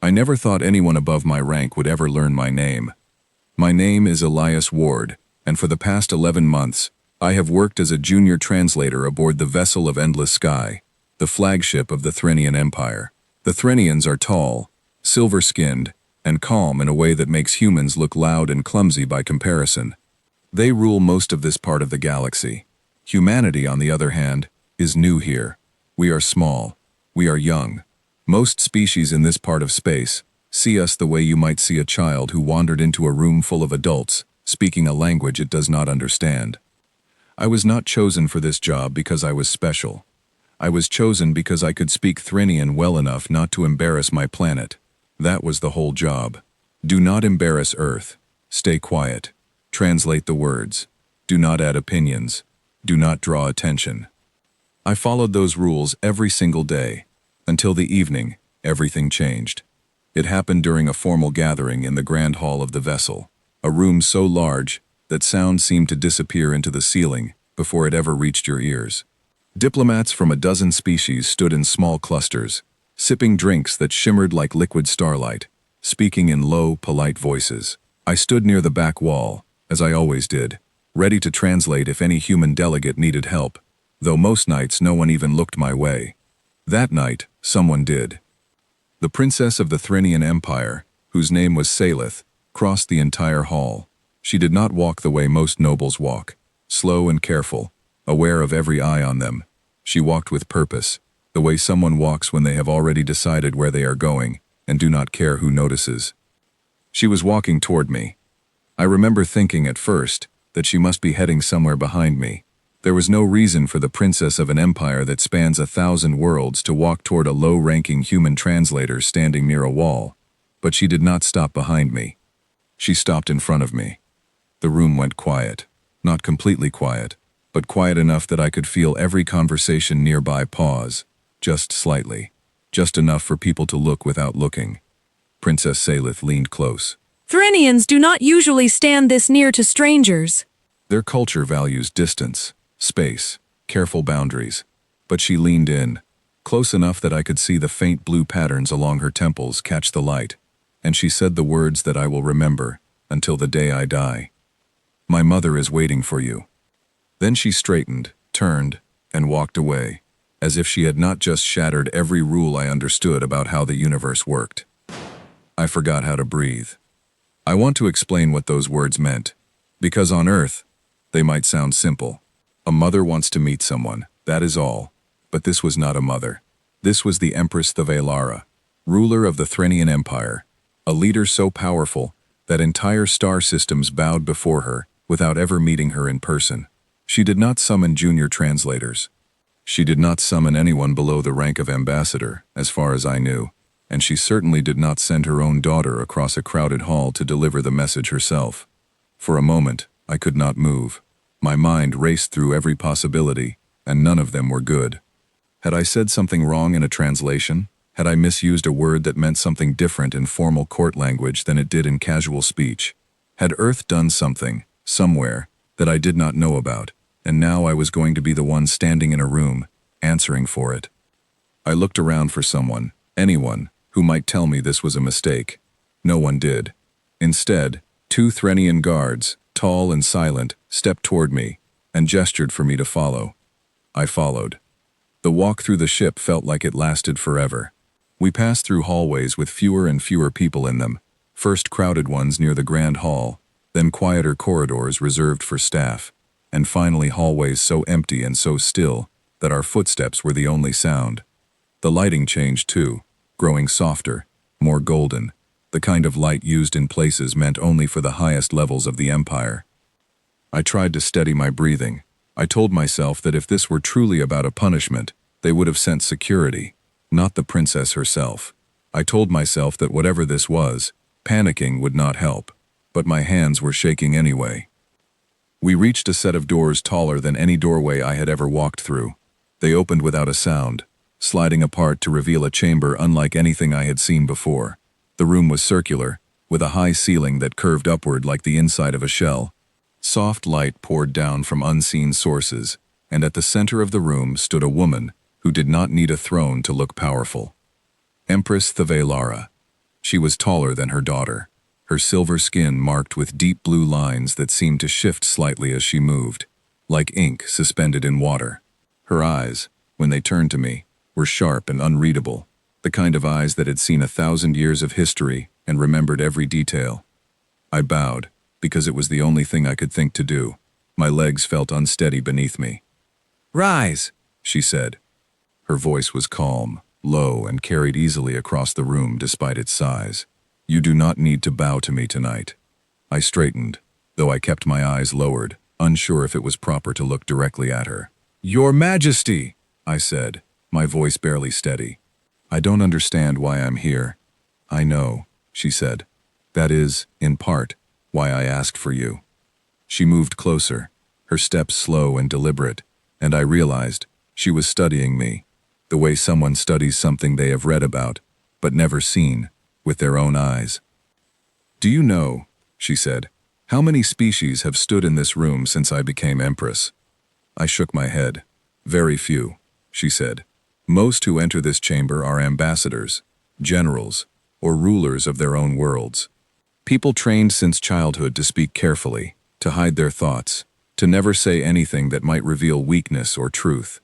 I never thought anyone above my rank would ever learn my name. My name is Elias Ward, and for the past 11 months, I have worked as a junior translator aboard the Vessel of Endless Sky, the flagship of the Threnian Empire. The Threnians are tall, silver-skinned, and calm in a way that makes humans look loud and clumsy by comparison. They rule most of this part of the galaxy. Humanity, on the other hand, is new here. We are small. We are young. Most species in this part of space see us the way you might see a child who wandered into a room full of adults, speaking a language it does not understand. I was not chosen for this job because I was special. I was chosen because I could speak Threnian well enough not to embarrass my planet. That was the whole job. Do not embarrass Earth. Stay quiet. Translate the words. Do not add opinions. Do not draw attention. I followed those rules every single day. Until the evening, everything changed. It happened during a formal gathering in the Grand Hall of the vessel, a room so large that sound seemed to disappear into the ceiling before it ever reached your ears. Diplomats from a dozen species stood in small clusters, sipping drinks that shimmered like liquid starlight, speaking in low, polite voices. I stood near the back wall, as I always did, ready to translate if any human delegate needed help, though most nights no one even looked my way. That night, someone did. The princess of the Threnian Empire, whose name was Salith, crossed the entire hall. She did not walk the way most nobles walk, slow and careful, aware of every eye on them. She walked with purpose, the way someone walks when they have already decided where they are going and do not care who notices. She was walking toward me. I remember thinking at first that she must be heading somewhere behind me. There was no reason for the princess of an empire that spans 1,000 worlds to walk toward a low-ranking human translator standing near a wall, but she did not stop behind me. She stopped in front of me. The room went quiet, not completely quiet, but quiet enough that I could feel every conversation nearby pause, just slightly, just enough for people to look without looking. Princess Salith leaned close. Threnians do not usually stand this near to strangers. Their culture values distance, space, careful boundaries, but she leaned in, close enough that I could see the faint blue patterns along her temples catch the light, and she said the words that I will remember until the day I die. My mother is waiting for you. Then she straightened, turned, and walked away, as if she had not just shattered every rule I understood about how the universe worked. I forgot how to breathe. I want to explain what those words meant, because on Earth, they might sound simple. A mother wants to meet someone, that is all. But this was not a mother. This was the Empress Thavalara, ruler of the Threnian Empire, a leader so powerful that entire star systems bowed before her without ever meeting her in person. She did not summon junior translators. She did not summon anyone below the rank of ambassador, as far as I knew, and she certainly did not send her own daughter across a crowded hall to deliver the message herself. For a moment, I could not move. My mind raced through every possibility, and none of them were good. Had I said something wrong in a translation? Had I misused a word that meant something different in formal court language than it did in casual speech? Had Earth done something, somewhere, that I did not know about, and now I was going to be the one standing in a room, answering for it? I looked around for someone, anyone, who might tell me this was a mistake. No one did. Instead, 2 Threnian guards, tall and silent, stepped toward me and gestured for me to follow. I followed. The walk through the ship felt like it lasted forever. We passed through hallways with fewer and fewer people in them, first crowded ones near the Grand Hall, then quieter corridors reserved for staff, and finally hallways so empty and so still that our footsteps were the only sound. The lighting changed too, growing softer, more golden, the kind of light used in places meant only for the highest levels of the Empire. I tried to steady my breathing. I told myself that if this were truly about a punishment, they would have sent security, not the princess herself. I told myself that whatever this was, panicking would not help, but my hands were shaking anyway. We reached a set of doors taller than any doorway I had ever walked through. They opened without a sound, sliding apart to reveal a chamber unlike anything I had seen before. The room was circular, with a high ceiling that curved upward like the inside of a shell. Soft light poured down from unseen sources, and at the center of the room stood a woman who did not need a throne to look powerful. Empress Thavalara. She was taller than her daughter, her silver skin marked with deep blue lines that seemed to shift slightly as she moved, like ink suspended in water. Her eyes, when they turned to me, were sharp and unreadable, the kind of eyes that had seen 1,000 years of history and remembered every detail. I bowed, because it was the only thing I could think to do. My legs felt unsteady beneath me. "Rise," she said. Her voice was calm, low, and carried easily across the room despite its size. "You do not need to bow to me tonight." I straightened, though I kept my eyes lowered, unsure if it was proper to look directly at her. "Your Majesty," I said, my voice barely steady. "I don't understand why I'm here." "I know," she said. "That is, in part, why I asked for you." She moved closer, her steps slow and deliberate, and I realized she was studying me, the way someone studies something they have read about, but never seen, with their own eyes. "Do you know," she said, "how many species have stood in this room since I became Empress?" I shook my head. "Very few," she said. "Most who enter this chamber are ambassadors, generals, or rulers of their own worlds. People trained since childhood to speak carefully, to hide their thoughts, to never say anything that might reveal weakness or truth.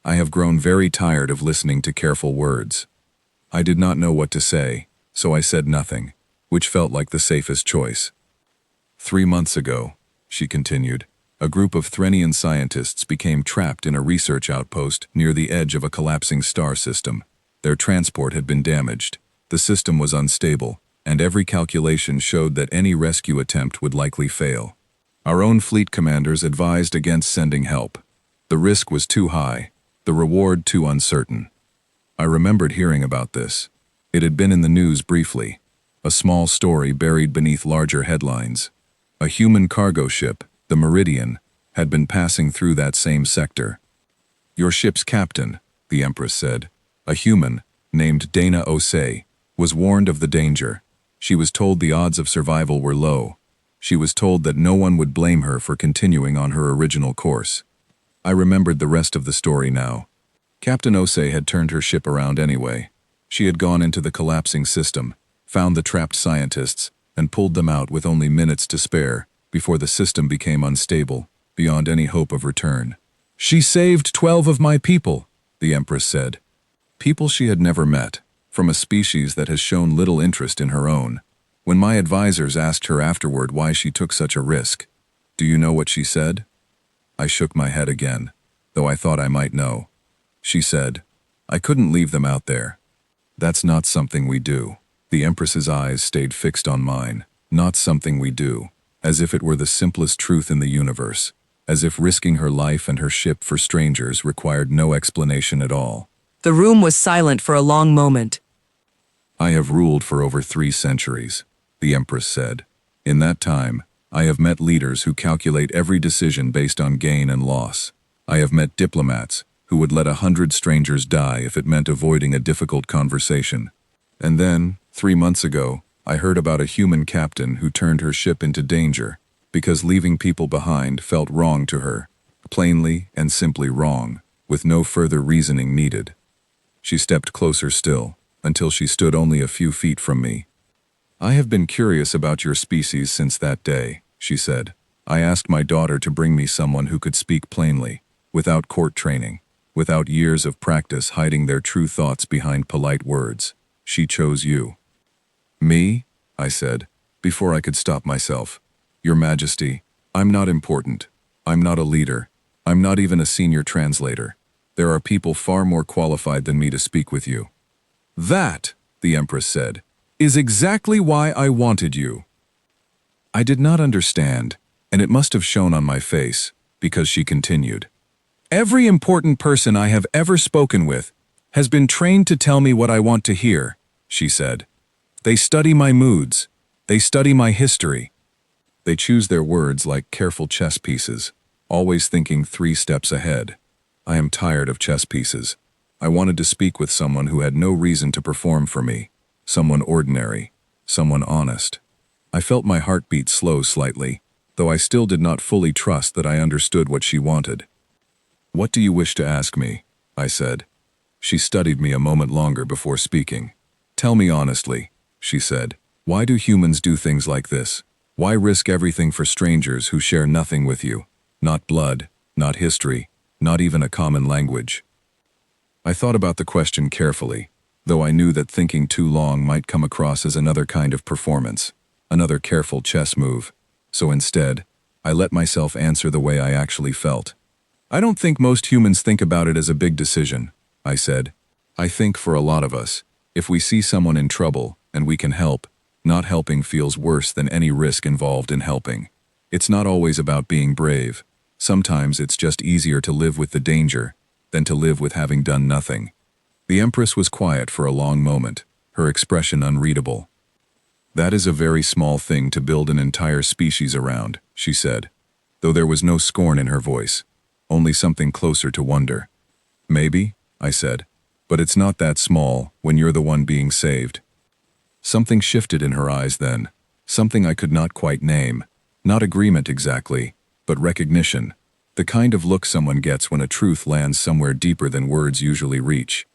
I have grown very tired of listening to careful words. I did not know what to say, so I said nothing, which felt like the safest choice. 3 months ago," she continued, "a group of Threnian scientists became trapped in a research outpost near the edge of a collapsing star system. Their transport had been damaged, the system was unstable, and every calculation showed that any rescue attempt would likely fail. Our own fleet commanders advised against sending help. The risk was too high, the reward too uncertain." I remembered hearing about this. It had been in the news briefly, a small story buried beneath larger headlines. A human cargo ship, the Meridian, had been passing through that same sector. "Your ship's captain," the Empress said, "a human, named Dana Osei, was warned of the danger. She was told the odds of survival were low. She was told that no one would blame her for continuing on her original course." I remembered the rest of the story now. Captain Osei had turned her ship around anyway. She had gone into the collapsing system, found the trapped scientists, and pulled them out with only minutes to spare before the system became unstable, beyond any hope of return. "She saved 12 of my people," the Empress said. People she had never met, from a species that has shown little interest in her own. When my advisors asked her afterward why she took such a risk, do you know what she said? I shook my head again, though I thought I might know. She said, "I couldn't leave them out there. That's not something we do." The Empress's eyes stayed fixed on mine. "Not something we do," as if it were the simplest truth in the universe, as if risking her life and her ship for strangers required no explanation at all. The room was silent for a long moment. "I have ruled for over 3 centuries, the Empress said. "In that time, I have met leaders who calculate every decision based on gain and loss. I have met diplomats who would let 100 strangers die if it meant avoiding a difficult conversation. And then, 3 months ago, I heard about a human captain who turned her ship into danger because leaving people behind felt wrong to her, plainly and simply wrong, with no further reasoning needed." She stepped closer still, until she stood only a few feet from me. "I have been curious about your species since that day," she said. "I asked my daughter to bring me someone who could speak plainly, without court training, without years of practice hiding their true thoughts behind polite words. She chose you." "Me?" I said, before I could stop myself. "Your Majesty, I'm not important. I'm not a leader. I'm not even a senior translator. There are people far more qualified than me to speak with you." "That," the Empress said, "is exactly why I wanted you." I did not understand, and it must have shown on my face, because she continued. "Every important person I have ever spoken with has been trained to tell me what I want to hear," she said. "They study my moods. They study my history. They choose their words like careful chess pieces, always thinking 3 steps ahead. I am tired of chess pieces. I wanted to speak with someone who had no reason to perform for me, someone ordinary, someone honest." I felt my heartbeat slow slightly, though I still did not fully trust that I understood what she wanted. "What do you wish to ask me?" I said. She studied me a moment longer before speaking. "Tell me honestly, she said. Why do humans do things like this? Why risk everything for strangers who share nothing with you? Not blood, not history, not even a common language. I thought about the question carefully, though I knew that thinking too long might come across as another kind of performance, another careful chess move. So instead, I let myself answer the way I actually felt. I don't think most humans think about it as a big decision, I said. I think for a lot of us, if we see someone in trouble and we can help, not helping feels worse than any risk involved in helping. It's not always about being brave. Sometimes it's just easier to live with the danger than to live with having done nothing. The Empress was quiet for a long moment, her expression unreadable. That is a very small thing to build an entire species around, she said, though there was no scorn in her voice, only something closer to wonder. Maybe, I said, but it's not that small when you're the one being saved. Something shifted in her eyes then, something I could not quite name, not agreement exactly, but recognition, the kind of look someone gets when a truth lands somewhere deeper than words usually reach.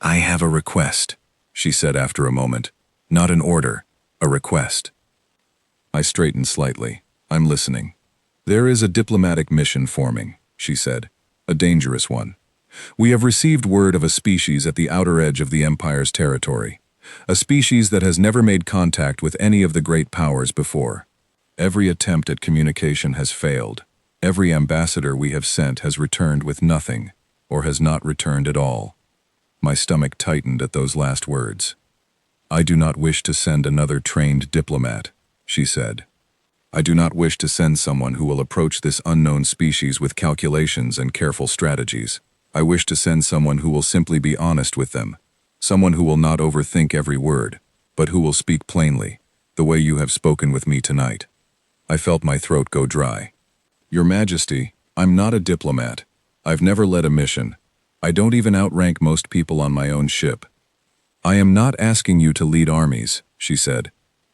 I have a request, she said after a moment. Not an order, a request. I straightened slightly. I'm listening. There is a diplomatic mission forming, she said, a dangerous one. We have received word of a species at the outer edge of the Empire's territory, a species that has never made contact with any of the great powers before. Every attempt at communication has failed. Every ambassador we have sent has returned with nothing, or has not returned at all. My stomach tightened at those last words. I do not wish to send another trained diplomat, she said. I do not wish to send someone who will approach this unknown species with calculations and careful strategies. I wish to send someone who will simply be honest with them, someone who will not overthink every word, but who will speak plainly, the way you have spoken with me tonight. I felt my throat go dry. Your Majesty, I'm not a diplomat. I've never led a mission. I don't even outrank most people on my own ship. I am not asking you to lead armies, she said.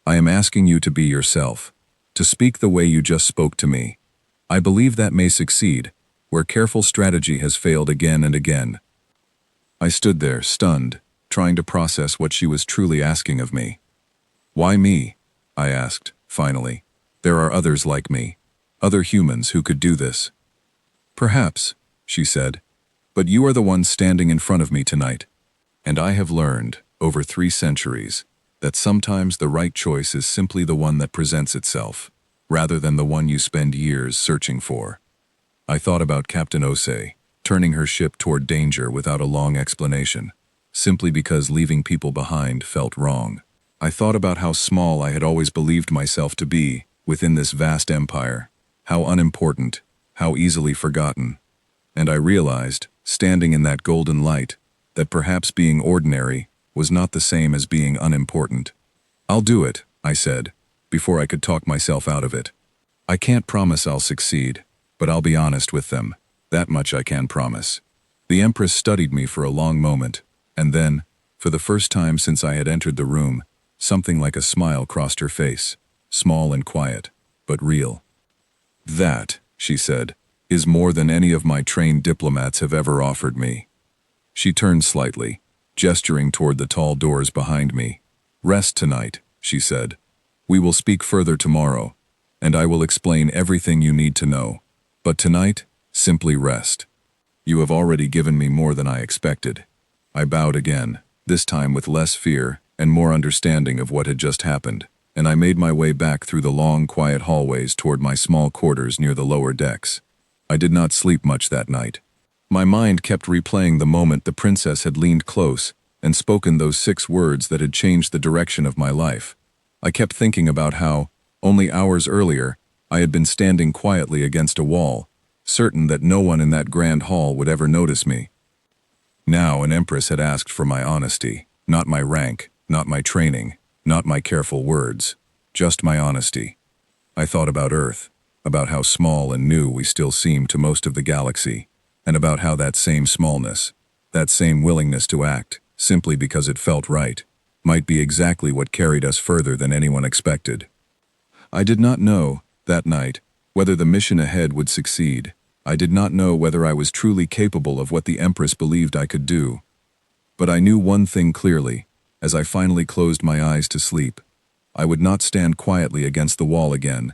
I am asking you to be yourself, to speak the way you just spoke to me. I believe that may succeed, where careful strategy has failed again and again. I stood there, stunned, trying to process what she was truly asking of me. Why me? I asked, finally. There are others like me, other humans who could do this. Perhaps, she said, but you are the one standing in front of me tonight. And I have learned, over 3 centuries, that sometimes the right choice is simply the one that presents itself, rather than the one you spend years searching for. I thought about Captain Osei, turning her ship toward danger without a long explanation, simply because leaving people behind felt wrong. I thought about how small I had always believed myself to be within this vast empire, how unimportant, how easily forgotten. And I realized, standing in that golden light, that perhaps being ordinary was not the same as being unimportant. I'll do it, I said, before I could talk myself out of it. I can't promise I'll succeed, but I'll be honest with them. That much I can promise. The Empress studied me for a long moment, and then, for the first time since I had entered the room, something like a smile crossed her face, small and quiet, but real. That, she said, is more than any of my trained diplomats have ever offered me. She turned slightly, gesturing toward the tall doors behind me. Rest tonight, she said. We will speak further tomorrow, and I will explain everything you need to know. But tonight, simply rest. You have already given me more than I expected. I bowed again, this time with less fear and more understanding of what had just happened, and I made my way back through the long, quiet hallways toward my small quarters near the lower decks. I did not sleep much that night. My mind kept replaying the moment the princess had leaned close and spoken those 6 words that had changed the direction of my life. I kept thinking about how, only hours earlier, I had been standing quietly against a wall, certain that no one in that grand hall would ever notice me. Now an empress had asked for my honesty, not my rank, not my training, not my careful words, just my honesty. I thought about Earth, about how small and new we still seem to most of the galaxy, and about how that same smallness, that same willingness to act, simply because it felt right, might be exactly what carried us further than anyone expected. I did not know, that night, whether the mission ahead would succeed. I did not know whether I was truly capable of what the Empress believed I could do. But I knew one thing clearly. as I finally closed my eyes to sleep. I would not stand quietly against the wall again,